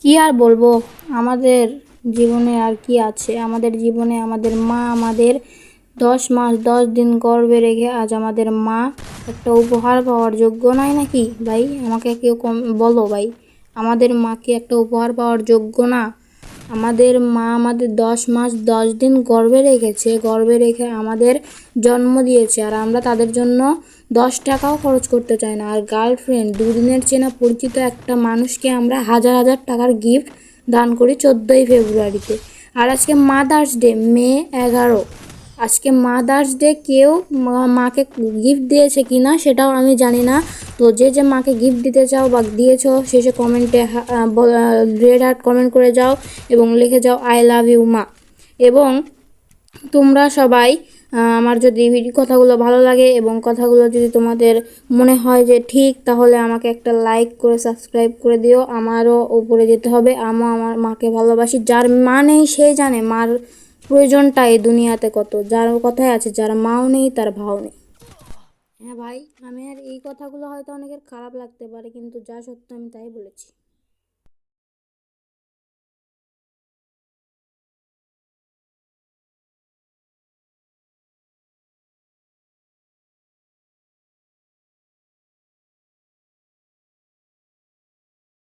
কি আর বলবো, আমাদের জীবনে আর কি আছে। আমাদের জীবনে আমাদের মা আমাদের 10 মাস 10 দিন গর্ভে রেখে আজ আমাদের মা একটা উপহার পাওয়ার যোগ্য নয় নাকি ভাই? আমাকে কেউ বলো ভাই, আমাদের মা কি একটা উপহার পাওয়ার যোগ্য না? আমাদের মা আমাদের 10 মাস 10 দিন গর্ভে রেখেছে, গর্ভে রেখে আমাদের জন্ম দিয়েছে, আর আমরা তাদের জন্য 10 টাকাও খরচ করতে চাই না। আর গার্লফ্রেন্ড, দুদিনের চেনা পরিচিত একটা মানুষকে আমরা হাজার হাজার টাকার গিফট দান করি 14ই ফেব্রুয়ারিতে। আর আজকে মাদার্স ডে, মে 11। আজকে মাদার্স ডে, কেউ মাকে গিফট দিয়েছে কি না সেটাও আমি জানি না। তো যে যে মাকে গিফট দিতে চাও বা দিয়েছো, শেষে কমেন্টে রেড হার্ট কমেন্ট করে যাও এবং লিখে যাও আই লাভ ইউ মা। এবং তোমরা সবাই আমার যদি কথাগুলো ভালো লাগে এবং কথাগুলো যদি তোমাদের মনে হয় যে ঠিক, তাহলে আমাকে একটা লাইক করে সাবস্ক্রাইব করে দিও। আমারও উপরে যেতে হবে, আমিও আমার মাকে ভালোবাসি। যার মা নেই সে জানে মার প্রয়োজনটা এই দুনিয়াতে কত। যার কথায় আছে, যার মাও নেই তার ভাও নেই। হ্যাঁ ভাই, আমি আর এই কথাগুলো হয়তো অনেকের খারাপ লাগতে পারে, কিন্তু যা সত্য আমি তাই বলেছি।